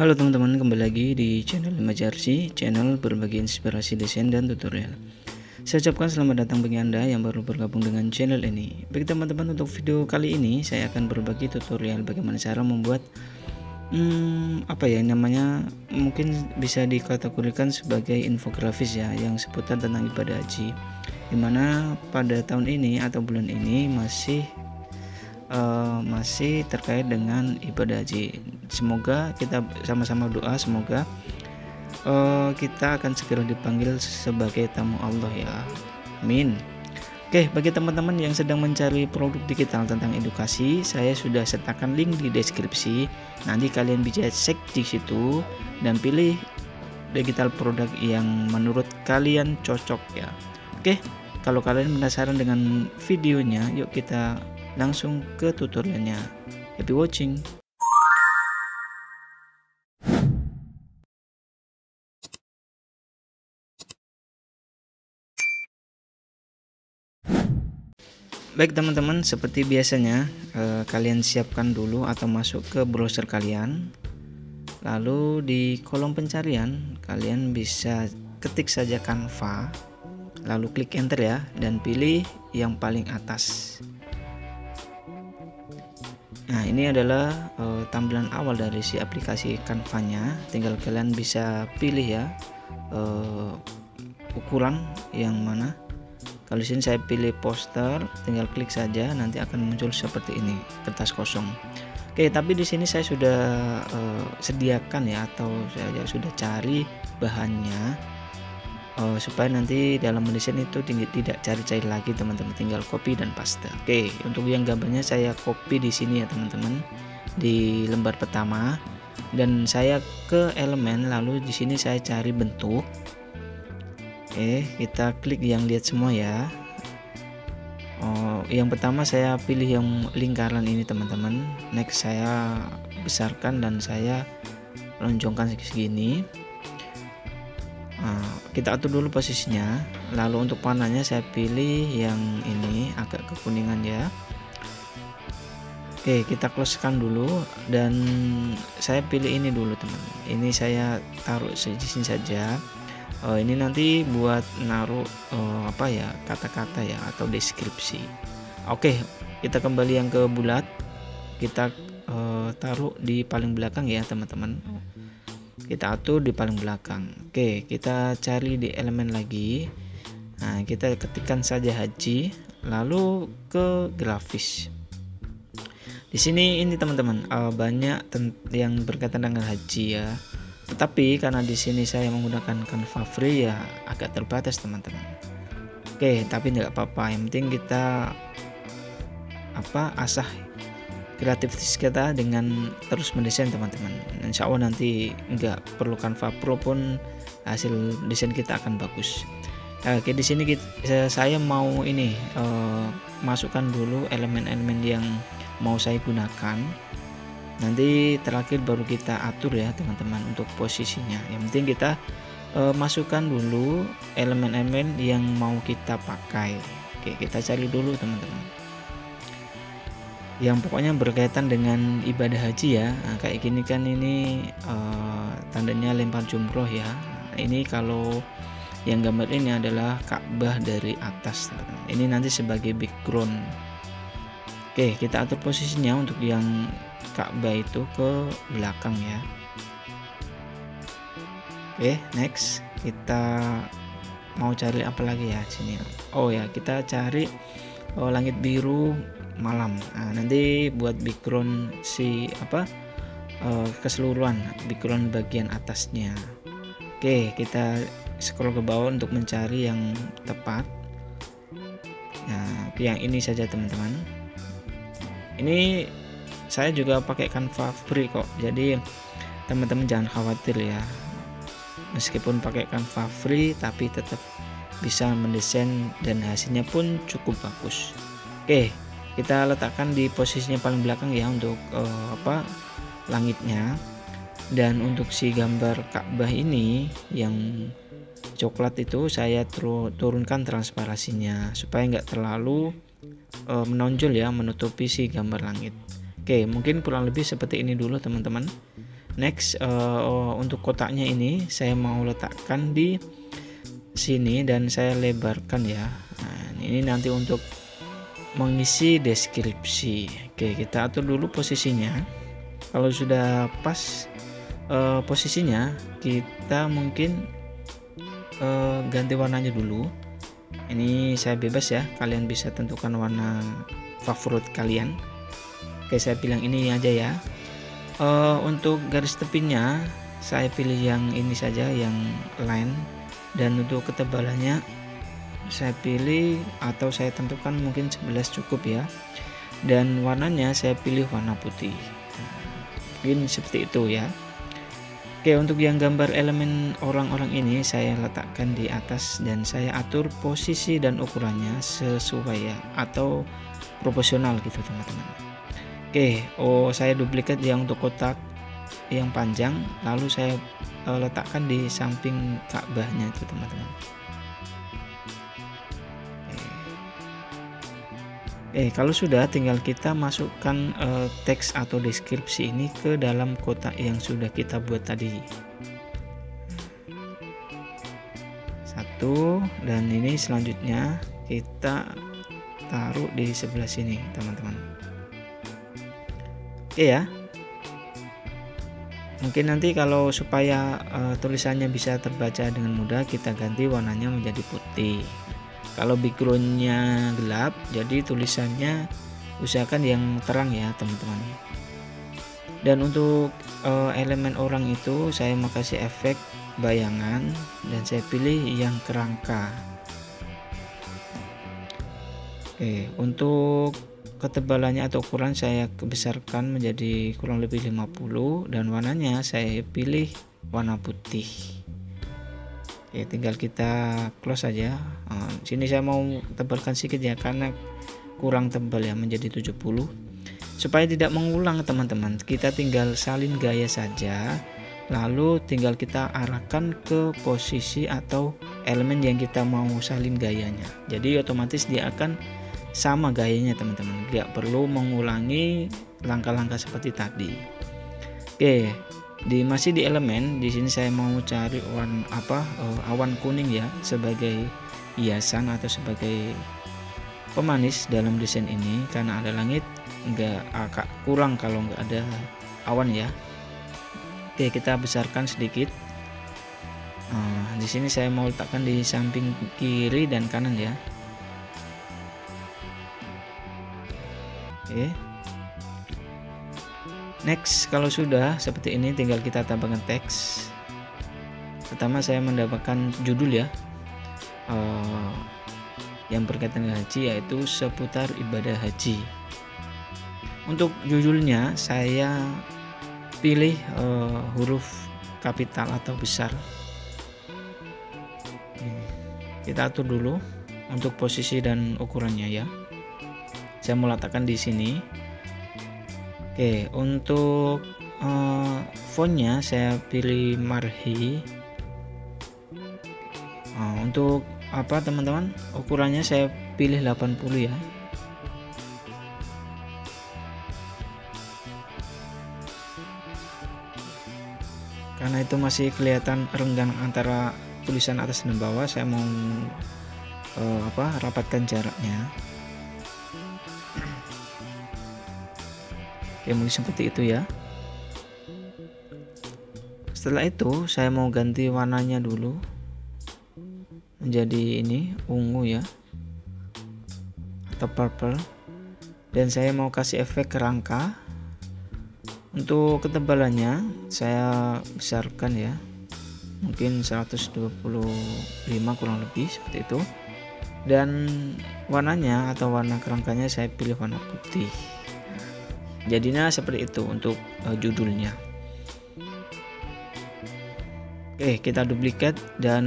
Halo teman-teman, kembali lagi di channel Imajarsi, channel berbagi inspirasi desain dan tutorial. Saya ucapkan selamat datang bagi Anda yang baru bergabung dengan channel ini. Bagi teman-teman, untuk video kali ini saya akan berbagi tutorial bagaimana cara membuat mungkin bisa dikategorikan sebagai infografis ya, yang seputar tentang ibadah haji, dimana pada tahun ini atau bulan ini masih terkait dengan ibadah haji. Semoga kita sama-sama doa, semoga kita akan segera dipanggil sebagai tamu Allah ya, amin. Oke, bagi teman-teman yang sedang mencari produk digital tentang edukasi, saya sudah sertakan link di deskripsi. Nanti kalian bisa cek di situ dan pilih digital produk yang menurut kalian cocok ya. Oke, kalau kalian penasaran dengan videonya, yuk kita langsung ke tutorialnya. Happy watching. Baik teman-teman, seperti biasanya kalian siapkan dulu atau masuk ke browser kalian, lalu di kolom pencarian kalian bisa ketik saja Canva, lalu klik enter ya, dan pilih yang paling atas. Nah, ini adalah tampilan awal dari si aplikasi Canva-nya. Tinggal kalian bisa pilih ya ukuran yang mana. Kalau di sini saya pilih poster, tinggal klik saja, nanti akan muncul seperti ini, kertas kosong. Oke, tapi di sini saya sudah sediakan ya, atau saya sudah cari bahannya supaya nanti dalam mendesain itu tidak cari-cari lagi teman-teman, tinggal copy dan paste. Oke, untuk yang gambarnya saya copy di sini ya teman-teman, di lembar pertama, dan saya ke elemen, lalu di sini saya cari bentuk. Oke, kita klik yang lihat semua ya. Yang pertama saya pilih yang lingkaran ini teman-teman. Next saya besarkan dan saya lonjongkan segini. Kita atur dulu posisinya. Lalu untuk warnanya saya pilih yang ini agak kekuningan ya. Oke, kita closekan dulu dan saya pilih ini dulu teman. Ini saya taruh di sini saja. Ini nanti buat naruh kata-kata ya atau deskripsi. Oke, kita kembali yang ke bulat, kita taruh di paling belakang ya teman-teman, kita atur di paling belakang. Oke, kita cari di elemen lagi. Nah, kita ketikkan saja haji, lalu ke grafis. Di sini ini teman-teman banyak yang berkaitan dengan haji ya. Tetapi karena di sini saya menggunakan Canva free ya, agak terbatas teman-teman. Oke, tapi tidak apa-apa. Yang penting kita asah kreativitas kita dengan terus mendesain teman-teman. Insya Allah nanti nggak perlu Canva Pro pun hasil desain kita akan bagus. Oke, di sini saya mau masukkan dulu elemen-elemen yang mau saya gunakan. Nanti terakhir baru kita atur ya teman-teman untuk posisinya. Yang penting kita masukkan dulu elemen-elemen yang mau kita pakai. Oke, kita cari dulu teman-teman yang pokoknya berkaitan dengan ibadah haji ya. Nah, kayak gini kan ini tandanya lempar jumroh ya. Nah, ini kalau yang gambar ini adalah Ka'bah dari atas teman-teman. Ini nanti sebagai background. Oke, kita atur posisinya untuk yang Ka'bah itu ke belakang ya. Oke, next kita mau cari apa lagi ya sini. Oh ya, kita cari langit biru malam. Nah, nanti buat background keseluruhan background bagian atasnya. Oke, kita scroll ke bawah untuk mencari yang tepat. Nah, yang ini saja teman-teman. Ini saya juga pakai Canva free kok, jadi teman-teman jangan khawatir ya. Meskipun pakai Canva free tapi tetap bisa mendesain dan hasilnya pun cukup bagus. Oke, kita letakkan di posisinya paling belakang ya untuk langitnya. Dan untuk si gambar Ka'bah ini yang coklat itu saya turunkan transparansinya supaya nggak terlalu menonjol ya, menutupi si gambar langit. Oke, mungkin kurang lebih seperti ini dulu teman-teman. Next, untuk kotaknya ini saya mau letakkan di sini dan saya lebarkan ya. Nah, ini nanti untuk mengisi deskripsi. Oke, kita atur dulu posisinya. Kalau sudah pas posisinya, kita mungkin ganti warnanya dulu. Ini saya bebas ya, kalian bisa tentukan warna favorit kalian. Oke, saya pilih ini aja ya. Untuk garis tepinya saya pilih yang ini saja, yang line, dan untuk ketebalannya saya pilih atau saya tentukan mungkin 11 cukup ya, dan warnanya saya pilih warna putih. Mungkin seperti itu ya. Oke, untuk yang gambar elemen orang-orang ini saya letakkan di atas dan saya atur posisi dan ukurannya sesuai ya, atau proporsional gitu teman-teman. Oke, saya duplikat yang untuk kotak yang panjang, lalu saya letakkan di samping Ka'bahnya itu teman-teman. Kalau sudah, tinggal kita masukkan teks atau deskripsi ini ke dalam kotak yang sudah kita buat tadi. Satu, dan ini selanjutnya kita taruh di sebelah sini teman-teman. Oke ya. Mungkin nanti kalau supaya tulisannya bisa terbaca dengan mudah, kita ganti warnanya menjadi putih. Kalau backgroundnya gelap, jadi tulisannya usahakan yang terang ya teman-teman. Dan untuk elemen orang itu saya mau kasih efek bayangan dan saya pilih yang kerangka. Oke, untuk ketebalannya atau ukuran saya besarkan menjadi kurang lebih 50 dan warnanya saya pilih warna putih. Oke, tinggal kita close saja. Sini saya mau tebalkan sedikit ya, karena kurang tebal ya, menjadi 70. Supaya tidak mengulang teman-teman, kita tinggal salin gaya saja, lalu tinggal kita arahkan ke posisi atau elemen yang kita mau salin gayanya. Jadi otomatis dia akan sama gayanya teman-teman, tidak perlu mengulangi langkah-langkah seperti tadi. Oke, masih di elemen, di sini saya mau cari warna awan kuning ya, sebagai hiasan atau sebagai pemanis dalam desain ini, karena ada langit agak kurang kalau nggak ada awan ya. Oke, kita besarkan sedikit. Di sini saya mau letakkan di samping kiri dan kanan ya. Oke. Next, kalau sudah seperti ini tinggal kita tambahkan teks. Pertama saya mendapatkan judul ya, yang berkaitan dengan haji, yaitu seputar ibadah haji. Untuk judulnya saya pilih huruf kapital atau besar. Kita atur dulu untuk posisi dan ukurannya ya. Saya mau letakkan di sini. Oke, untuk fontnya saya pilih Marhi. Untuk teman-teman, ukurannya saya pilih 80 ya. Karena itu masih kelihatan renggang antara tulisan atas dan bawah, saya mau rapatkan jaraknya. Oke, mungkin seperti itu ya. Setelah itu saya mau ganti warnanya dulu menjadi ini ungu ya, atau purple, dan saya mau kasih efek kerangka. Untuk ketebalannya saya besarkan ya, mungkin 125 kurang lebih seperti itu, dan warnanya atau warna kerangkanya saya pilih warna putih. Jadinya seperti itu untuk judulnya. Oke, kita duplikat dan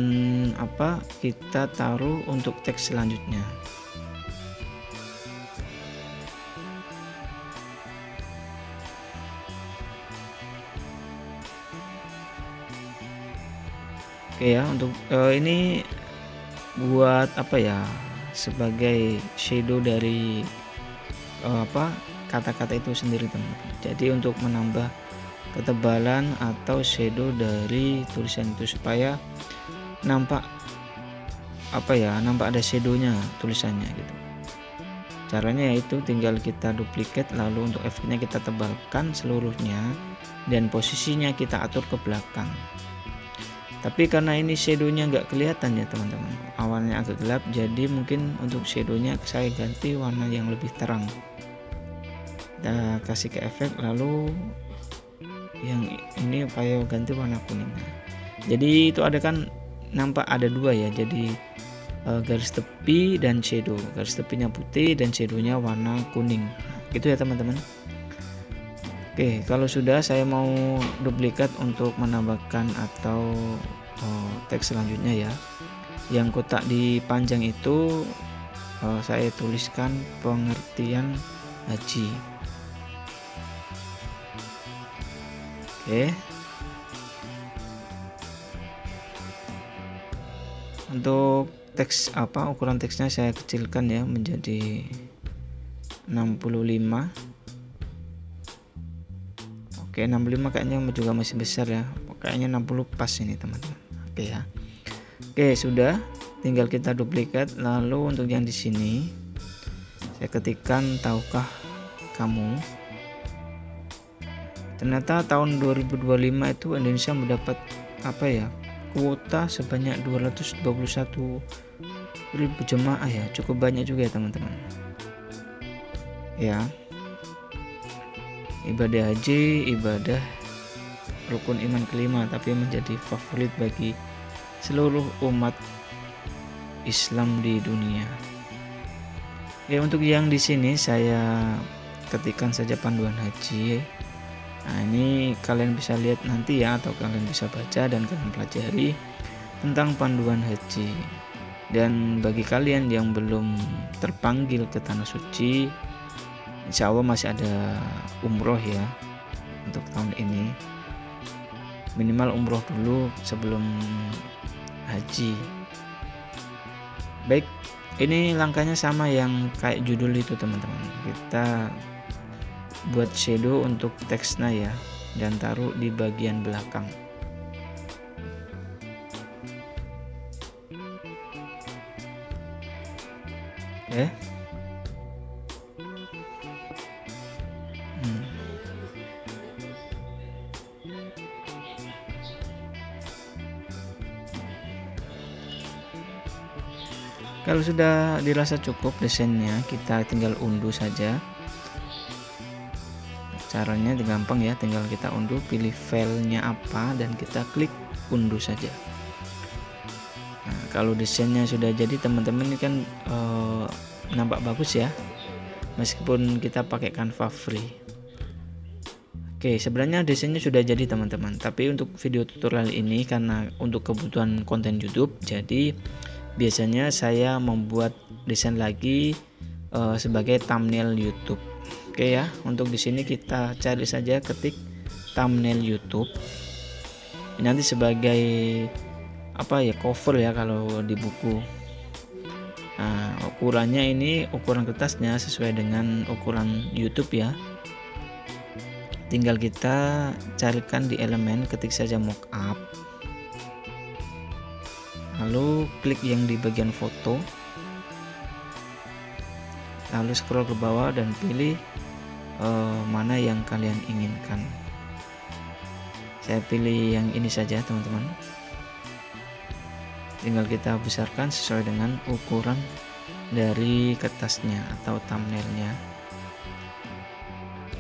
kita taruh untuk teks selanjutnya. Oke ya, untuk ini buat sebagai shadow dari kata-kata itu sendiri teman-teman. Jadi untuk menambah ketebalan atau shadow dari tulisan itu supaya nampak nampak ada shadownya tulisannya gitu. Caranya yaitu tinggal kita duplicate, lalu untuk efeknya kita tebalkan seluruhnya dan posisinya kita atur ke belakang. Tapi karena ini shadownya nggak kelihatan ya teman-teman, awalnya agak gelap, jadi mungkin untuk shadownya saya ganti warna yang lebih terang. Kita kasih ke efek, lalu yang ini upaya ganti warna kuning. Jadi itu ada kan nampak ada dua ya, jadi garis tepi dan shadow. Garis tepinya putih dan shadownya warna kuning, gitu ya teman-teman. Oke, kalau sudah, saya mau duplikat untuk menambahkan atau teks selanjutnya ya. Yang kotak dipanjang itu saya tuliskan pengertian haji. Oke. Untuk teks ukuran teksnya saya kecilkan ya menjadi 65. Oke, 65 kayaknya juga masih besar ya. Kayaknya 60 pas ini teman-teman. Oke ya. Oke, sudah. Tinggal kita duplikat. Lalu untuk yang di sini saya ketikkan tahukah kamu. Ternyata tahun 2025 itu Indonesia mendapat kuota sebanyak 221.000 jemaah ya, cukup banyak juga ya teman-teman. Ya, ibadah haji ibadah rukun iman kelima, tapi menjadi favorit bagi seluruh umat Islam di dunia. Ya, untuk yang di sini saya ketikkan saja panduan haji. Nah, ini kalian bisa lihat nanti ya, atau kalian bisa baca dan kalian pelajari tentang panduan haji. Dan bagi kalian yang belum terpanggil ke tanah suci, insya Allah masih ada umroh ya untuk tahun ini. Minimal umroh dulu sebelum haji. Baik, ini langkahnya sama yang kayak judul itu teman-teman. Kita buat shadow untuk teksnya ya, dan taruh di bagian belakang. Oke. Kalau sudah dirasa cukup desainnya, kita tinggal unduh saja. Caranya gampang ya, tinggal kita unduh, pilih filenya apa dan kita klik unduh saja. Nah, kalau desainnya sudah jadi teman-teman, ini kan nampak bagus ya, meskipun kita pakai Canva free. Oke, sebenarnya desainnya sudah jadi teman-teman, tapi untuk video tutorial ini karena untuk kebutuhan konten YouTube, jadi biasanya saya membuat desain lagi sebagai thumbnail YouTube. Oke ya, untuk di sini kita cari saja, ketik thumbnail YouTube. Ini nanti sebagai cover ya kalau di buku. Nah, ukurannya ini ukuran kertasnya sesuai dengan ukuran YouTube ya. Tinggal kita carikan di elemen, ketik saja mockup. Lalu klik yang di bagian foto. Lalu scroll ke bawah dan pilih mana yang kalian inginkan. Saya pilih yang ini saja teman-teman. Tinggal kita besarkan sesuai dengan ukuran dari kertasnya atau thumbnailnya.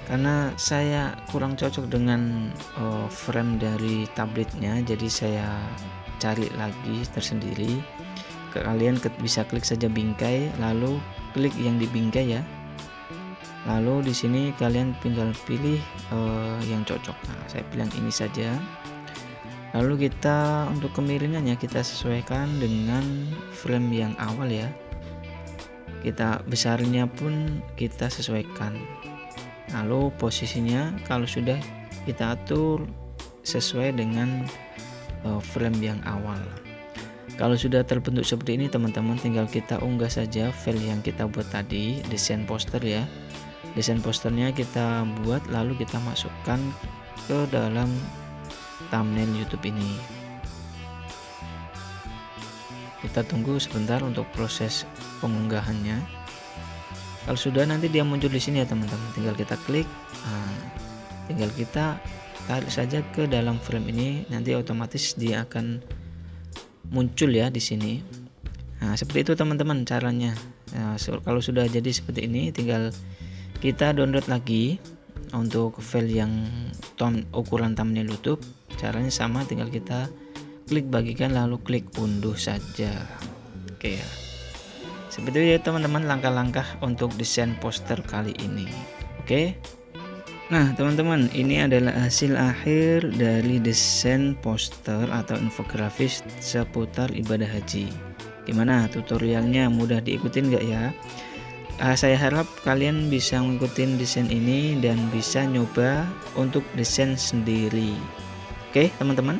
Karena saya kurang cocok dengan frame dari tabletnya, jadi saya cari lagi tersendiri. Kalian bisa klik saja bingkai, lalu klik yang di bingkai ya. Lalu di sini kalian tinggal pilih yang cocok. Nah, saya pilih yang ini saja. Lalu kita untuk kemiringannya kita sesuaikan dengan frame yang awal ya. Kita besarnya pun kita sesuaikan. Lalu posisinya kalau sudah kita atur sesuai dengan frame yang awal. Kalau sudah terbentuk seperti ini teman-teman, tinggal kita unggah saja file yang kita buat tadi, desain poster ya. Desain posternya kita buat, lalu kita masukkan ke dalam thumbnail YouTube ini. Kita tunggu sebentar untuk proses pengunggahannya. Kalau sudah, nanti dia muncul di sini ya teman-teman. Tinggal kita klik, tinggal kita tarik saja ke dalam frame ini, nanti otomatis dia akan muncul ya di sini. Nah, seperti itu teman-teman caranya. Nah, kalau sudah jadi seperti ini, tinggal kita download lagi untuk file yang ukuran thumbnail YouTube. Caranya sama, tinggal kita klik bagikan lalu klik unduh saja. Oke ya. Seperti itu ya teman-teman langkah-langkah untuk desain poster kali ini. Oke. Nah teman-teman, ini adalah hasil akhir dari desain poster atau infografis seputar ibadah haji. Gimana tutorialnya, mudah diikutin gak ya? Saya harap kalian bisa ngikutin desain ini dan bisa nyoba untuk desain sendiri. Oke teman-teman.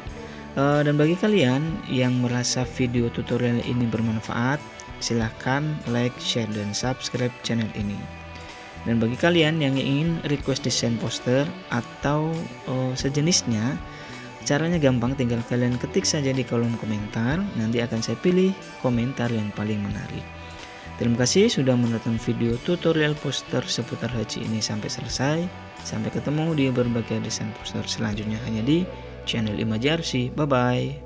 Dan bagi kalian yang merasa video tutorial ini bermanfaat, silahkan like, share, dan subscribe channel ini. Dan bagi kalian yang ingin request desain poster atau sejenisnya, caranya gampang, tinggal kalian ketik saja di kolom komentar, nanti akan saya pilih komentar yang paling menarik. Terima kasih sudah menonton video tutorial poster seputar haji ini sampai selesai. Sampai ketemu di berbagai desain poster selanjutnya hanya di channel Imaji RC. Bye bye.